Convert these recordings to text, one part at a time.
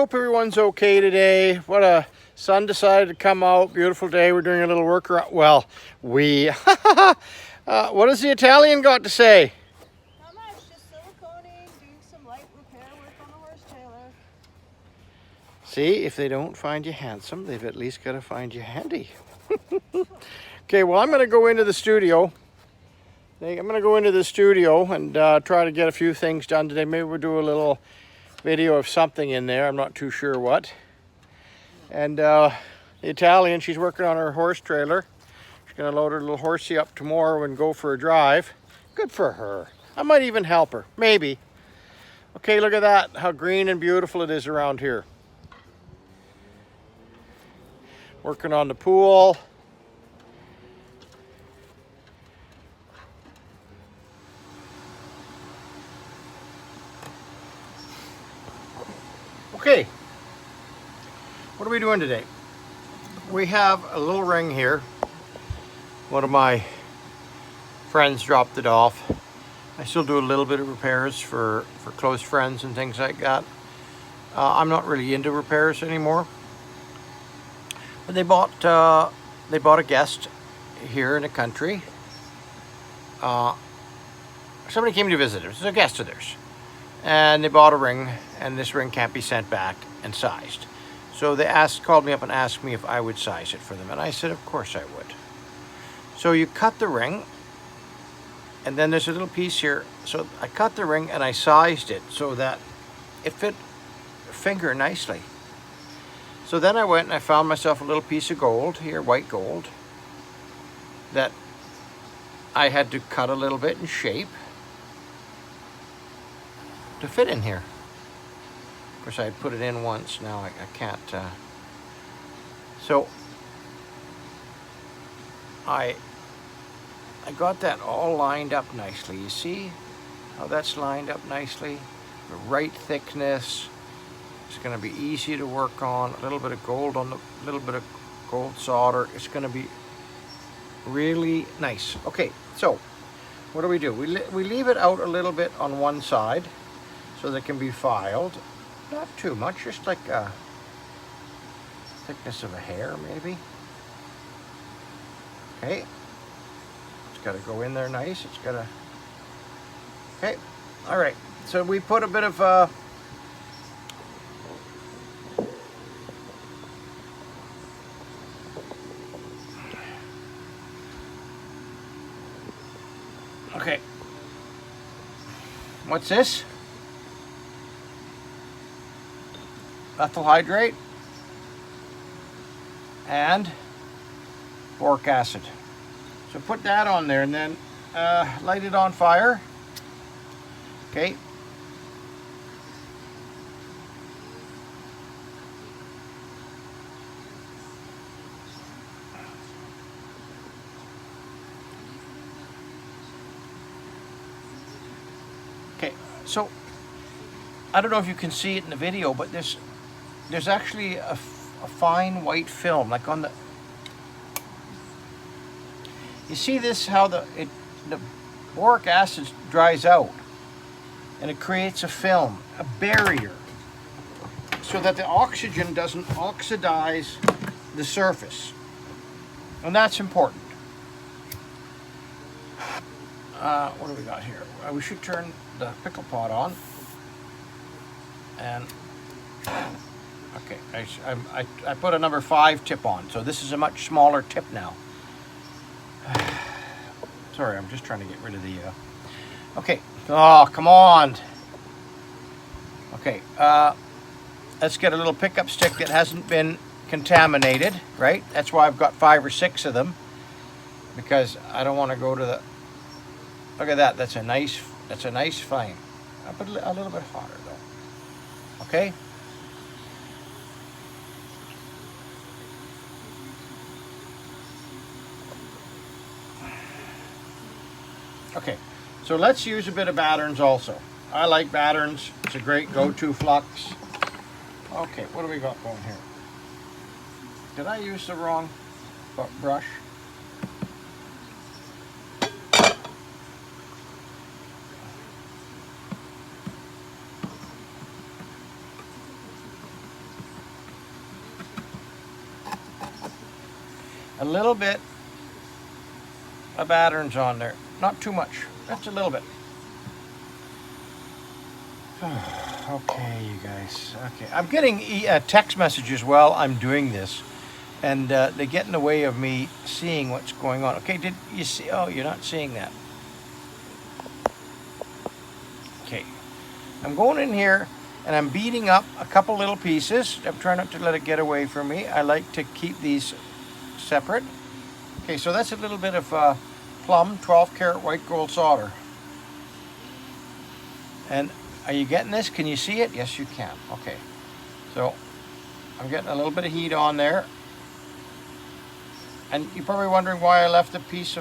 hope everyone's okay today. What a sun decided to come out. Beautiful day. We're doing a little work around. Well, what has the Italian got to say? Not much, just siliconing, doing some light repair work on the horse trailer. See, if they don't find you handsome, they've at least got to find you handy. Okay, well, I'm going to go into the studio. I'm going to go into the studio and try to get a few things done today. Maybe we'll do a little video of something in there. I'm not too sure what. And the Italian, she's working on her horse trailer. She's going to load her little horsey up tomorrow and go for a drive. Good for her. I might even help her. Maybe. Okay, look at that. How green and beautiful it is around here. Working on the pool. Okay, what are we doing today? We have a little ring here. One of my friends dropped it off. I still do a little bit of repairs for close friends and things like that. I'm not really into repairs anymore. But they bought a guest here in the country. Somebody came to visit us. It's a guest of theirs. And they bought a ring, and this ring can't be sent back and sized. So they called me up and asked me if I would size it for them, and I said of course I would. So you cut the ring, and then there's a little piece here. So I cut the ring and I sized it so that it fit a finger nicely. So then I went and I found myself a little piece of gold here, white gold, that I had to cut a little bit in shape to fit in here. Of course, I had put it in once. Now I can't. So I got that all lined up nicely. You see how that's lined up nicely? The right thickness. It's going to be easy to work on. A little bit of gold on the little bit of gold solder. It's going to be really nice. Okay, so what do? We leave it out a little bit on one side, so that can be filed. Not too much, just like a thickness of a hair, maybe. Okay. It's got to go in there nice. It's got to... Okay. All right. So we put a bit of... Okay. What's this? Methyl hydrate and boric acid. So put that on there and then light it on fire. Okay. Okay, so I don't know if you can see it in the video, but there's actually a fine white film, like on the... You see this, how the boric acid dries out, and it creates a film, a barrier, so that the oxygen doesn't oxidize the surface, and that's important. What do we got here? We should turn the pickle pot on, and okay, I put a number 5 tip on, so this is a much smaller tip now. Sorry, I'm just trying to get rid of the... Okay, oh, come on. Okay, let's get a little pickup stick that hasn't been contaminated, right? That's why I've got 5 or 6 of them, because I don't want to go to the... Look at that, that's a nice flame. I'll put a little bit hotter though. Okay? Okay, so let's use a bit of Batterns also. I like Batterns. It's a great go-to flux. Okay, what do we got going here? Did I use the wrong brush? a little bit of patterns on there. Not too much, just a little bit. Okay, you guys. Okay, I'm getting text messages while I'm doing this, and they get in the way of me seeing what's going on. Okay, did you see? Oh, you're not seeing that. Okay, I'm going in here and I'm beating up a couple little pieces. I'm trying not to let it get away from me. I like to keep these separate. Okay, so that's a little bit of plum 12 karat white gold solder. And are you getting this? Can you see it? Yes, you can. Okay, so I'm getting a little bit of heat on there. And you're probably wondering why I left the piece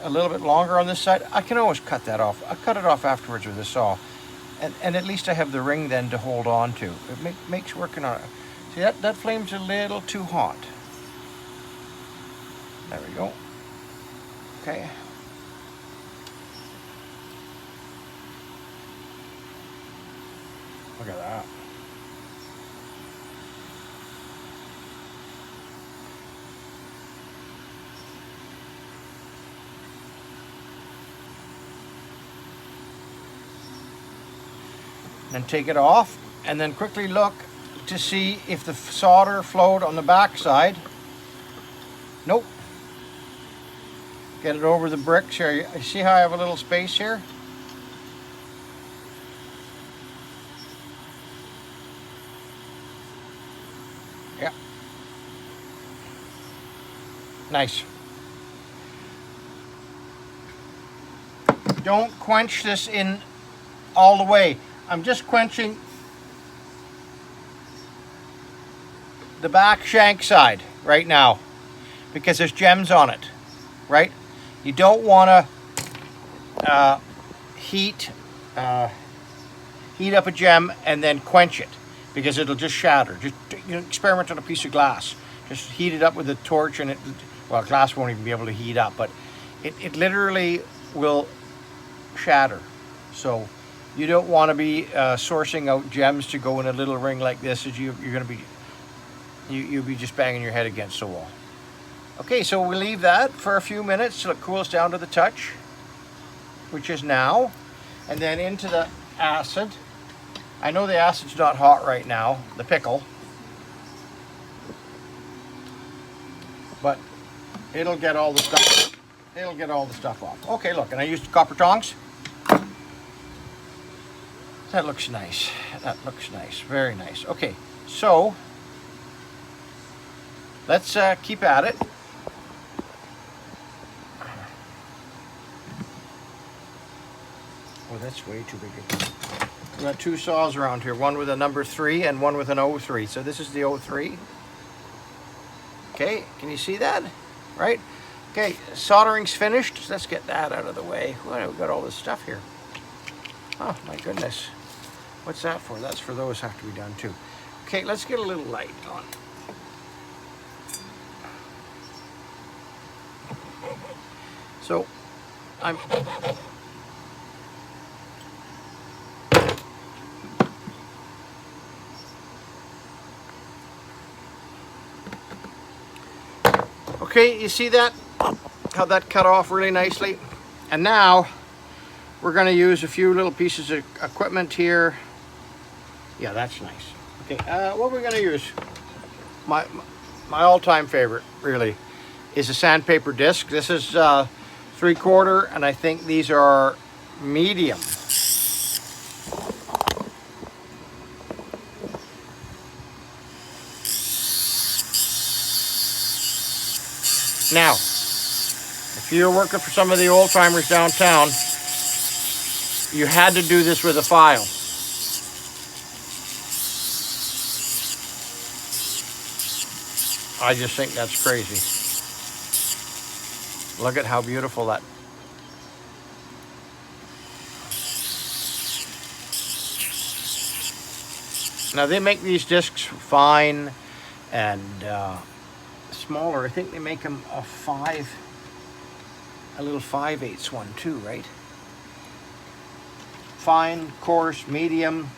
a little bit longer on this side. I can always cut that off. I cut it off afterwards with a saw. And at least I have the ring then to hold on to. It makes working on it. See, that flame's a little too hot. There we go. Okay. Look at that. Then take it off and then quickly look to see if the solder flowed on the back side. Nope. Get it over the bricks here. You see how I have a little space here? Yeah. Nice. Don't quench this in all the way. I'm just quenching the back shank side right now because there's gems on it, right? You don't want to heat up a gem and then quench it because it'll just shatter. Just experiment on a piece of glass. Just heat it up with a torch and well, glass won't even be able to heat up, but it literally will shatter. So you don't want to be sourcing out gems to go in a little ring like this. You're going to be, you'll be just banging your head against the wall. Okay, so we leave that for a few minutes till it cools down to the touch, which is now, and then into the acid. I know the acid's not hot right now, the pickle, but it'll get all the stuff. It'll get all the stuff off. Okay, look, and I used copper tongs. That looks nice. That looks nice. Very nice. Okay, so let's keep at it. Oh, that's way too big. We've got two saws around here, one with a number 3 and one with an 03. So this is the 03. Okay, can you see that? Right? Okay, soldering's finished. So let's get that out of the way. Well, we've got all this stuff here. Oh, my goodness. What's that for? That's for those have to be done too. Okay, let's get a little light on. So, I'm... Okay, you see that? How that cut off really nicely? And now, we're going to use a few little pieces of equipment here. Yeah, that's nice. Okay, what we're going to use, my all-time favorite, really, is a sandpaper disc. This is 3/4, and I think these are medium. Now, if you're working for some of the old-timers downtown, you had to do this with a file. I just think that's crazy. Look at how beautiful that. Now they make these discs fine and smaller. I think they make them a little 5/8 one too, right? Fine, coarse, medium,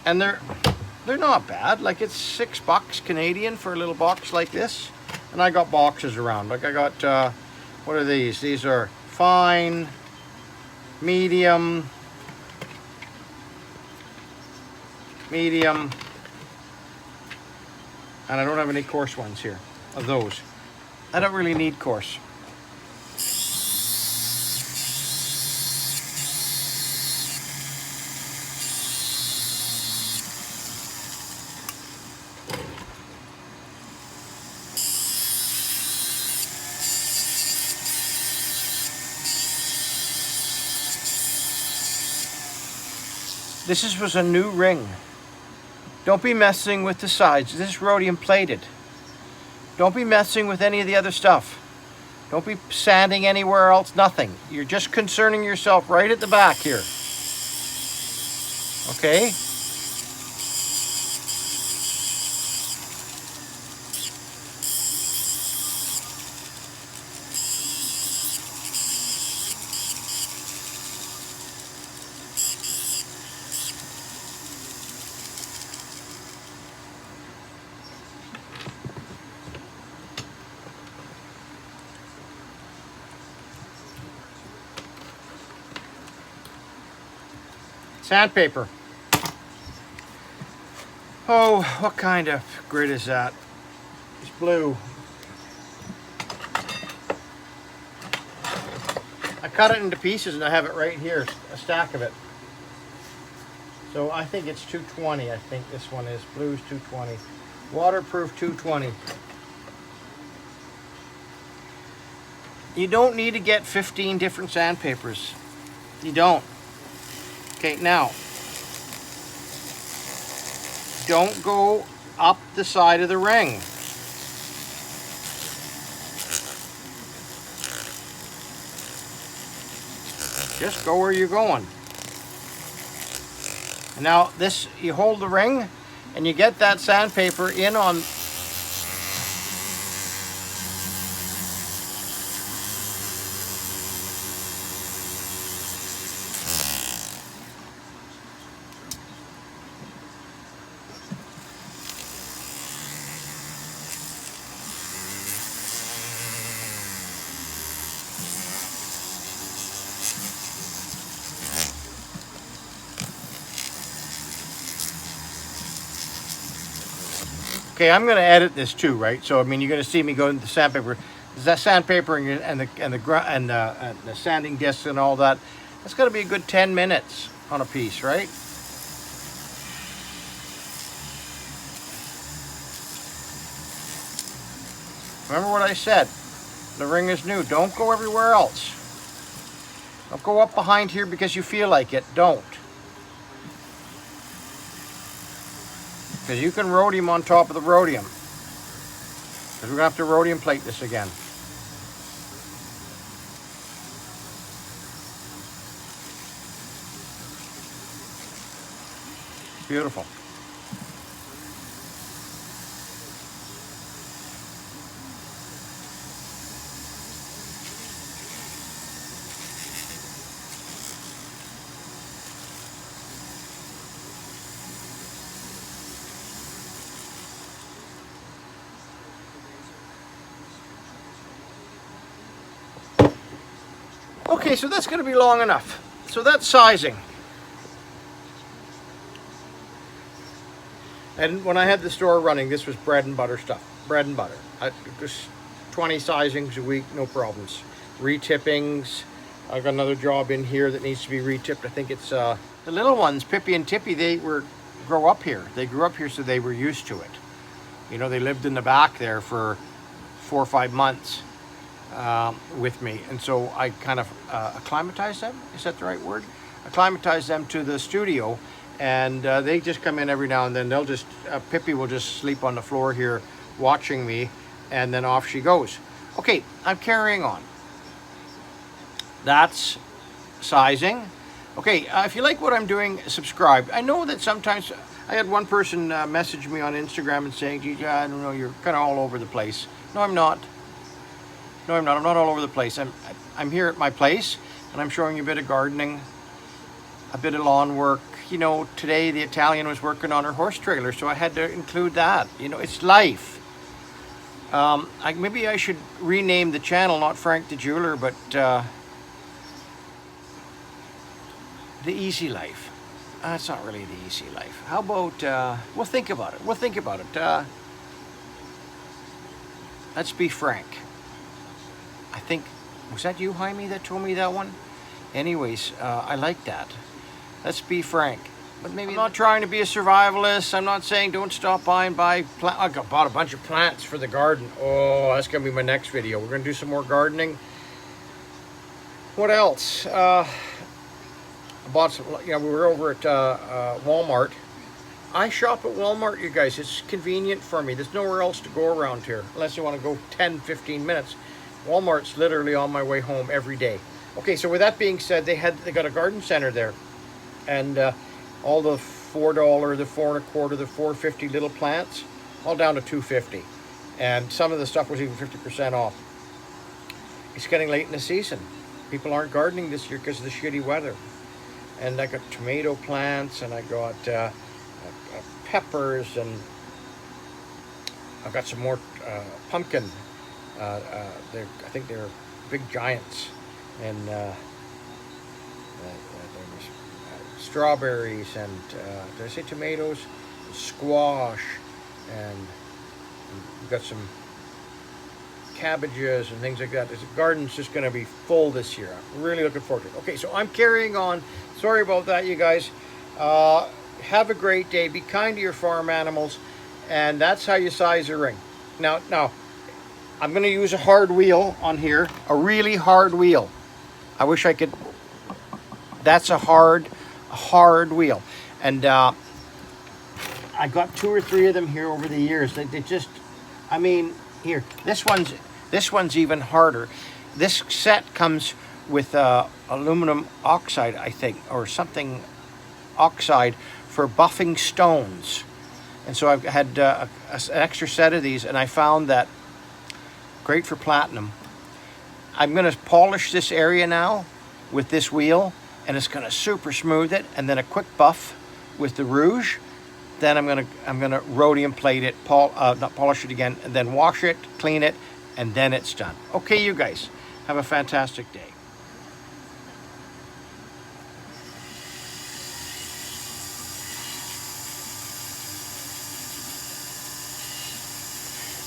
and they're They're not bad. Like, it's $6 Canadian for a little box like this. And I got boxes around. Like, I got, what are these? These are fine, medium, medium, and I don't have any coarse ones here of those. I don't really need coarse. This was a new ring. Don't be messing with the sides. This is rhodium plated. Don't be messing with any of the other stuff. Don't be sanding anywhere else, nothing. You're just concerning yourself right at the back here. Okay? Sandpaper. Oh, what kind of grit is that? It's blue. I cut it into pieces and I have it right here, a stack of it. So I think it's 220, I think this one is. Blue's 220. Waterproof 220. You don't need to get 15 different sandpapers. You don't. Okay, now, don't go up the side of the ring. Just go where you're going. And now this, you hold the ring and you get that sandpaper in on Okay, I'm going to edit this too, right? So I mean, you're going to see me go into the sandpaper. That sandpaper and the sanding discs and all that. That's got to be a good 10 minutes on a piece, right? Remember what I said? The ring is new. Don't go everywhere else. Don't go up behind here because you feel like it. Don't. Because you can rhodium on top of the rhodium. Because we're going to have to rhodium plate this again. Beautiful. Okay, so that's going to be long enough. So that's sizing. And when I had the store running, this was bread and butter stuff. Bread and butter. Just 20 sizings a week, no problems. Retippings. I've got another job in here that needs to be retipped. I think it's the little ones, Pippi and Tippy, they grow up here. They grew up here, so they were used to it. You know, they lived in the back there for 4 or 5 months. With me, and so I kind of acclimatized them. Is that the right word? Acclimatized them to the studio, and they just come in every now and then. They'll just Pippi will just sleep on the floor here watching me, and then off she goes. Okay, I'm carrying on. That's sizing. Okay, if you like what I'm doing, subscribe. I know that sometimes I had one person message me on Instagram and saying, "Gee, I don't know, you're kind of all over the place." No, I'm not. No, I'm not. I'm not all over the place. I'm here at my place, and I'm showing you a bit of gardening, a bit of lawn work, you know, today the Italian was working on her horse trailer, so I had to include that. You know, it's life. Maybe I should rename the channel, not Frank theJeweler, but The Easy Life. It's not really the easy life. How about, we'll think about it. We'll think about it. Let's be frank. I think, was that you, Jaime, that told me that one? Anyways, I like that. Let's be frank. But maybe I'm not trying to be a survivalist. I'm not saying don't stop by and buy plants. I bought a bunch of plants for the garden. Oh, that's gonna be my next video. We're gonna do some more gardening. What else? I bought some, you know, we were over at Walmart. I shop at Walmart, you guys. It's convenient for me. There's nowhere else to go around here unless you want to go 10, 15 minutes. Walmart's literally on my way home every day. Okay, so with that being said, they got a garden center there, and all the $4, the $4.25, the $4.50 little plants, all down to $2.50, and some of the stuff was even 50% off. It's getting late in the season. People aren't gardening this year because of the shitty weather. And I got tomato plants, and I got peppers, and I've got some more pumpkin. I think they're big giants, and there was strawberries, and did I say tomatoes? Squash, and we've got some cabbages and things like that. The garden's just going to be full this year. I'm really looking forward to it. Okay, so I'm carrying on. Sorry about that, you guys. Have a great day. Be kind to your farm animals, and that's how you size a ring. Now, I'm going to use a hard wheel on here, a really hard wheel. I wish I could. That's a hard wheel, and I got 2 or 3 of them here over the years. They just, I mean, here, this one's even harder. This set comes with aluminum oxide, I think, or something oxide for buffing stones. And so I've had an extra set of these, and I found that great for platinum. I'm going to polish this area now with this wheel, and it's going to super smooth it, and then a quick buff with the rouge. Then I'm gonna rhodium plate it, not polish it again, and then wash it, clean it, and then it's done. Okay, you guys, have a fantastic day.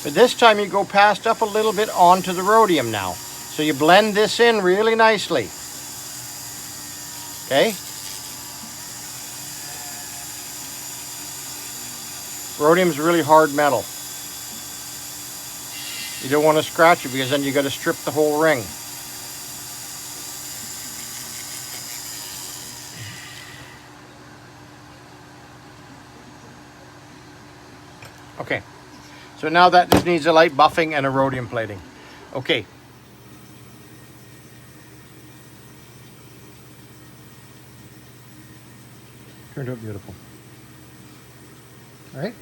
But this time you go past up a little bit onto the rhodium now. So you blend this in really nicely. Okay? Rhodium's a really hard metal. You don't want to scratch it because then you got to strip the whole ring. Okay. So now that just needs a light buffing and a rhodium plating. Okay. Turned out beautiful. All right.